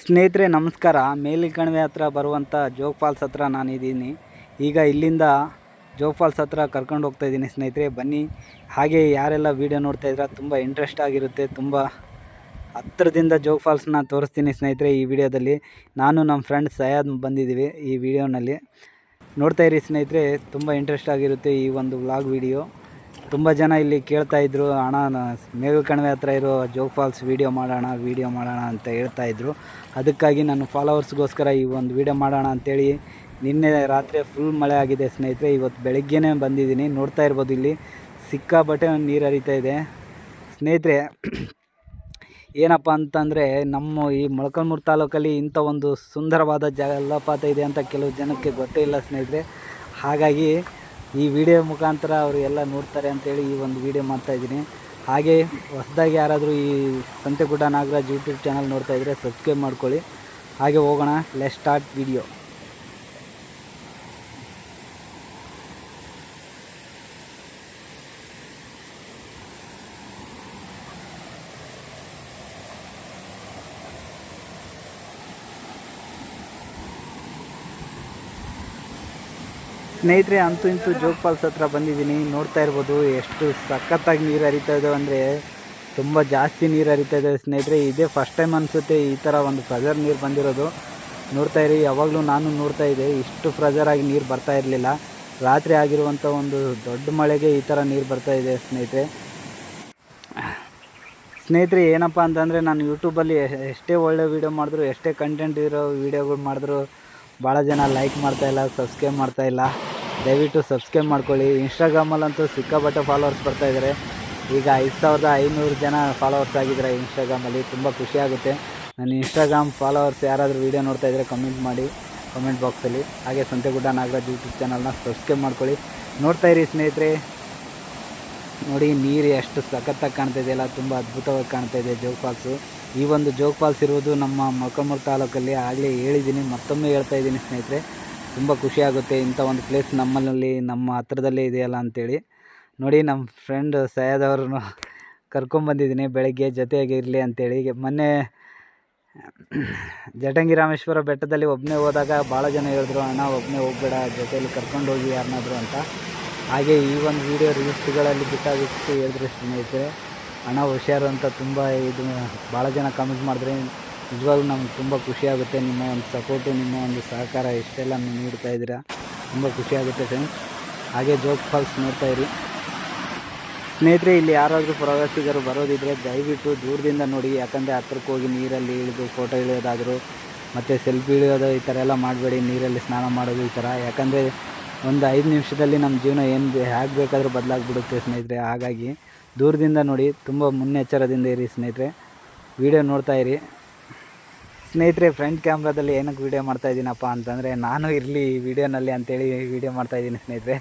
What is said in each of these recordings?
ಸ್ನೇಹಿತರೆ ನಮಸ್ಕಾರ. ಮೇಲಿಕಣಿವೆ ಹತ್ರ ಬರುವಂಥ ಜೋಗ್ ಫಾಲ್ಸ್ ಹತ್ರ ನಾನಿದ್ದೀನಿ. ಈಗ ಇಲ್ಲಿಂದ ಜೋಗ್ ಫಾಲ್ಸ್ ಹತ್ರ ಕರ್ಕೊಂಡು ಹೋಗ್ತಾಯಿದ್ದೀನಿ ಸ್ನೇಹಿತರೆ. ಬನ್ನಿ, ಹಾಗೆ ಯಾರೆಲ್ಲ ವೀಡಿಯೋ ನೋಡ್ತಾಯಿದ್ರೆ ತುಂಬ ಇಂಟ್ರೆಸ್ಟ್ ಆಗಿರುತ್ತೆ. ತುಂಬ ಹತ್ತಿರದಿಂದ ಜೋಗ್ ಫಾಲ್ಸ್ನ ತೋರಿಸ್ತೀನಿ ಸ್ನೇಹಿತರೆ. ಈ ವಿಡಿಯೋದಲ್ಲಿ ನಾನು ನಮ್ಮ ಫ್ರೆಂಡ್ ಸಯಾದ್ ಬಂದಿದ್ದೀವಿ. ಈ ವಿಡಿಯೋನಲ್ಲಿ ನೋಡ್ತಾಯಿರಿ ಸ್ನೇಹಿತರೆ, ತುಂಬ ಇಂಟ್ರೆಸ್ಟ್ ಆಗಿರುತ್ತೆ ಈ ಒಂದು ವ್ಲಾಗ್ ವಿಡಿಯೋ. ತುಂಬ ಜನ ಇಲ್ಲಿ ಕೇಳ್ತಾಯಿದ್ರು, ಅಣ್ಣ ಮೇಲ್ಕಣಿವೆ ಹತ್ರ ಇರೋ ಜೋಗ್ ಫಾಲ್ಸ್ ವೀಡಿಯೋ ಮಾಡೋಣ ಅಂತ ಹೇಳ್ತಾಯಿದ್ರು. ಅದಕ್ಕಾಗಿ ನನ್ನ ಫಾಲೋವರ್ಸ್ಗೋಸ್ಕರ ಈ ಒಂದು ವೀಡಿಯೋ ಮಾಡೋಣ ಅಂಥೇಳಿ ನಿನ್ನೆ ರಾತ್ರಿ ಫುಲ್ ಮಳೆ ಆಗಿದೆ ಸ್ನೇಹಿತರೆ. ಇವತ್ತು ಬೆಳಗ್ಗೆನೇ ಬಂದಿದ್ದೀನಿ. ನೋಡ್ತಾ ಇರ್ಬೋದು, ಇಲ್ಲಿ ಸಿಕ್ಕಾಪಟ್ಟೆ ನೀರು ಹರಿತಾ ಇದೆ ಸ್ನೇಹಿತರೆ. ಏನಪ್ಪ ಅಂತಂದರೆ, ನಮ್ಮ ಈ ಮೊಳಕಾಲ್ಮೂರು ತಾಲೂಕಲ್ಲಿ ಇಂಥ ಒಂದು ಸುಂದರವಾದ ಜಲಪಾತ ಇದೆ ಅಂತ ಕೆಲವು ಜನಕ್ಕೆ ಗೊತ್ತೇ ಇಲ್ಲ ಸ್ನೇಹಿತರೆ. ಹಾಗಾಗಿ ಈ ವಿಡಿಯೋ ಮುಖಾಂತರ ಅವರು ಎಲ್ಲ ನೋಡ್ತಾರೆ ಅಂತೇಳಿ ಈ ಒಂದು ವಿಡಿಯೋ ಮಾಡ್ತಾಯಿದ್ದೀನಿ. ಹಾಗೆ ಹೊಸದಾಗಿ ಯಾರಾದರೂ ಈ Santegudda Nagaraj YouTube channel ನೋಡ್ತಾಯಿದ್ರೆ subscribe ಮಾಡ್ಕೊಳ್ಳಿ. ಹಾಗೆ ಹೋಗೋಣ, ಲೆಟ್ಸ್ ಸ್ಟಾರ್ಟ್ ವಿಡಿಯೋ. ಸ್ನೇಹಿತರೆ, ಅಂತೂ ಇಂತೂ ಜೋಗ್ ಫಾಲ್ಸ್ ಹತ್ರ ಬಂದಿದ್ದೀನಿ. ನೋಡ್ತಾ ಇರ್ಬೋದು ಎಷ್ಟು ಸಖತ್ತಾಗಿ ನೀರು ಹರಿತಾ ಇದೆ ಅಂದರೆ ತುಂಬ ಜಾಸ್ತಿ ನೀರು ಹರಿತಾ ಇದೆ ಸ್ನೇಹಿತರೆ. ಇದೇ ಫಸ್ಟ್ ಟೈಮ್ ಅನಿಸುತ್ತೆ ಈ ಥರ ಒಂದು ಪ್ರೆಜರ್ ನೀರು ಬಂದಿರೋದು. ನೋಡ್ತಾ ಇರಿ, ಯಾವಾಗಲೂ ನಾನು ನೋಡ್ತಾ ಇದ್ದೆ, ಇಷ್ಟು ಪ್ರೆಜರಾಗಿ ನೀರು ಬರ್ತಾ ಇರಲಿಲ್ಲ. ರಾತ್ರಿ ಆಗಿರುವಂಥ ಒಂದು ದೊಡ್ಡ ಮಳೆಗೆ ಈ ಥರ ನೀರು ಬರ್ತಾ ಇದೆ ಸ್ನೇಹಿತರೆ. ಏನಪ್ಪ ಅಂತಂದರೆ, ನಾನು ಯೂಟ್ಯೂಬಲ್ಲಿ ಎಷ್ಟೇ ಒಳ್ಳೆ ವೀಡಿಯೋ ಮಾಡಿದ್ರು, ಎಷ್ಟೇ ಕಂಟೆಂಟ್ ಇರೋ ವೀಡಿಯೋಗಳು ಮಾಡಿದ್ರು ಭಾಳ ಜನ ಲೈಕ್ ಮಾಡ್ತಾಯಿಲ್ಲ, ಸಬ್ಸ್ಕ್ರೈಬ್ ಮಾಡ್ತಾಯಿಲ್ಲ. ದಯವಿಟ್ಟು ಸಬ್ಸ್ಕ್ರೈಬ್ ಮಾಡ್ಕೊಳ್ಳಿ. ಇನ್ಸ್ಟಾಗ್ರಾಮಲ್ಲಂತೂ ಸಿಕ್ಕಾಪಟ್ಟೆ ಫಾಲೋವರ್ಸ್ ಬರ್ತಾಯಿದ್ದಾರೆ. ಈಗ 5500 ಜನ ಫಾಲೋವರ್ಸ್ ಆಗಿದ್ದಾರೆ ಇನ್ಸ್ಟಾಗ್ರಾಮಲ್ಲಿ. ತುಂಬ ಖುಷಿಯಾಗುತ್ತೆ. ನನ್ನ ಇನ್ಸ್ಟಾಗ್ರಾಮ್ ಫಾಲೋವರ್ಸ್ ಯಾರಾದರೂ ವೀಡಿಯೋ ನೋಡ್ತಾಯಿದ್ರೆ ಕಮೆಂಟ್ ಮಾಡಿ ಕಮೆಂಟ್ ಬಾಕ್ಸಲ್ಲಿ. ಹಾಗೆ ಸಂತೆಗುಡ್ಡ ನಾಗರಾಜ್ ಯೂಟ್ಯೂಬ್ ಚಾನಲ್ನ ಸಬ್ಸ್ಕ್ರೈಬ್ ಮಾಡ್ಕೊಳ್ಳಿ. ನೋಡ್ತಾಯಿರಿ ಸ್ನೇಹಿತರೆ, ನೋಡಿ ನೀರು ಎಷ್ಟು ಸಖತ್ತಾಗಿ ಕಾಣ್ತಾ ಇದೆಯಲ್ಲ, ತುಂಬ ಅದ್ಭುತವಾಗಿ ಕಾಣ್ತಾ ಇದೆ ಜೋಗ್ ಫಾಲ್ಸು. ಈ ಒಂದು ಜೋಗ್ ಫಾಲ್ಸ್ ಇರುವುದು ನಮ್ಮ ಮೊಳಕಾಲ್ಮೂರು ತಾಲೂಕಲ್ಲಿ. ಆಗಲೇ ಹೇಳಿದ್ದೀನಿ, ಮತ್ತೊಮ್ಮೆ ಹೇಳ್ತಾ ಇದ್ದೀನಿ ಸ್ನೇಹಿತರೆ. ತುಂಬ ಖುಷಿಯಾಗುತ್ತೆ ಇಂಥ ಒಂದು ಪ್ಲೇಸ್ ನಮ್ಮಲ್ಲಿ, ನಮ್ಮ ಹತ್ರದಲ್ಲೇ ಇದೆಯಲ್ಲ ಅಂಥೇಳಿ. ನೋಡಿ, ನಮ್ಮ ಫ್ರೆಂಡ್ ಸಯಾದ್ ಅವ್ರನ್ನು ಕರ್ಕೊಂಬಂದಿದ್ದೀನಿ ಬೆಳಗ್ಗೆ, ಜೊತೆಯಾಗಿ ಇರಲಿ ಅಂಥೇಳಿ. ಮೊನ್ನೆ ಜಟಂಗಿ ರಾಮೇಶ್ವರ ಬೆಟ್ಟದಲ್ಲಿ ಒಬ್ಬನೇ ಹೋದಾಗ ಭಾಳ ಜನ ಹೇಳಿದ್ರು, ಅಣ್ಣ ಒಬ್ಬನೇ ಹೋಗಬೇಡ, ಜೊತೆಯಲ್ಲಿ ಕರ್ಕೊಂಡು ಹೋಗಿ ಯಾರನ್ನಾದರೂ ಅಂತ. ಹಾಗೆ ಈ ಒಂದು ವೀಡಿಯೋ ರೀಲ್ಸ್ಗಳಲ್ಲಿ ಬಿಟ್ಟು ಹೇಳಿದ್ರು ಸ್ನೇಹಿತರೆ, ಅಣ್ಣ ಹುಷಾರು ಅಂತ. ತುಂಬ ಇದು ಭಾಳ ಜನ ಕಮೆಂಟ್ ಮಾಡಿದ್ರೆ ನಿಜವಾಗ್ಲೂ ನಮ್ಗೆ ತುಂಬ ಖುಷಿಯಾಗುತ್ತೆ. ನಿಮ್ಮ ಒಂದು ಸಪೋರ್ಟು, ನಿಮ್ಮ ಒಂದು ಸಹಕಾರ ಇಷ್ಟೆಲ್ಲ ನೀಡ್ತಾ ಇದ್ದೀರಾ, ತುಂಬ ಖುಷಿಯಾಗುತ್ತೆ ಫ್ರೆಂಡ್ಸ್. ಹಾಗೆ ಜೋಗ್ ಫಾಲ್ಸ್ ನೋಡ್ತಾಯಿರಿ ಸ್ನೇಹಿತರೆ. ಇಲ್ಲಿ ಯಾರಾದರೂ ಪ್ರವಾಸಿಗರು ಬರೋದಿದ್ದರೆ ದಯವಿಟ್ಟು ದೂರದಿಂದ ನೋಡಿ. ಯಾಕಂದರೆ ಹತ್ರಕ್ಕೆ ಹೋಗಿ ನೀರಲ್ಲಿ ಇಳಿದು ಫೋಟೋ ಇಳಿಯೋದಾದರೂ ಮತ್ತು ಸೆಲ್ಫಿ ಇಳಿಯೋದು ಈ ಥರ ಎಲ್ಲ ಮಾಡಬೇಡಿ. ನೀರಲ್ಲಿ ಸ್ನಾನ ಮಾಡೋದು ಈ ಥರ, ಯಾಕಂದರೆ ಒಂದು 5 ನಿಮಿಷದಲ್ಲಿ ನಮ್ಮ ಜೀವನ ಹೇಗೆ ಬೇಕಾದರೂ ಬದಲಾಗ್ಬಿಡುತ್ತೆ ಸ್ನೇಹಿತರೆ. ಹಾಗಾಗಿ ದೂರದಿಂದ ನೋಡಿ, ತುಂಬ ಮುನ್ನೆಚ್ಚರದಿಂದ ಇರಿ ಸ್ನೇಹಿತರೆ. ವೀಡಿಯೋ ನೋಡ್ತಾಯಿರಿ ಸ್ನೇಹಿತರೆ. ಫ್ರಂಟ್ ಕ್ಯಾಮ್ರಾದಲ್ಲಿ ಏನಕ್ಕೆ ವೀಡಿಯೋ ಮಾಡ್ತಾಯಿದ್ದೀನಪ್ಪ ಅಂತಂದರೆ, ನಾನು ಇರಲಿ ಈ ವಿಡಿಯೋನಲ್ಲಿ ಅಂಥೇಳಿ ವೀಡಿಯೋ ಮಾಡ್ತಾಯಿದ್ದೀನಿ ಸ್ನೇಹಿತರೆ.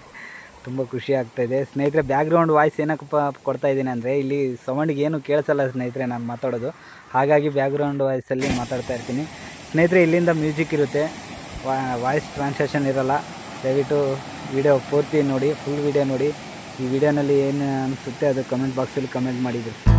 ತುಂಬ ಖುಷಿ ಆಗ್ತಾಯಿದೆ ಸ್ನೇಹಿತರೆ. ಬ್ಯಾಕ್ಗ್ರೌಂಡ್ ವಾಯ್ಸ್ ಏನಕ್ಕಪ್ಪ ಕೊಡ್ತಾಯಿದ್ದೀನಿ ಅಂದರೆ, ಇಲ್ಲಿ ಸೌಂಡಿಗೆ ಏನು ಕೇಳಿಸಲ್ಲ ಸ್ನೇಹಿತರೆ ನಾನು ಮಾತಾಡೋದು. ಹಾಗಾಗಿ ಬ್ಯಾಕ್ಗ್ರೌಂಡ್ ವಾಯ್ಸಲ್ಲಿ ಮಾತಾಡ್ತಾ ಇರ್ತೀನಿ ಸ್ನೇಹಿತರೆ. ಇಲ್ಲಿಂದ ಮ್ಯೂಸಿಕ್ ಇರುತ್ತೆ, ವಾಯ್ಸ್ ಟ್ರಾನ್ಸ್ಲೇಷನ್ ಇರೋಲ್ಲ. ದಯವಿಟ್ಟು ವಿಡಿಯೋ ಪೂರ್ತಿ ನೋಡಿ, ಫುಲ್ ವಿಡಿಯೋ ನೋಡಿ. ಈ ವಿಡಿಯೋನಲ್ಲಿ ಏನು ಅನಿಸುತ್ತೆ ಅದು ಕಮೆಂಟ್ ಬಾಕ್ಸಲ್ಲಿ ಕಮೆಂಟ್ ಮಾಡಿದ್ರು.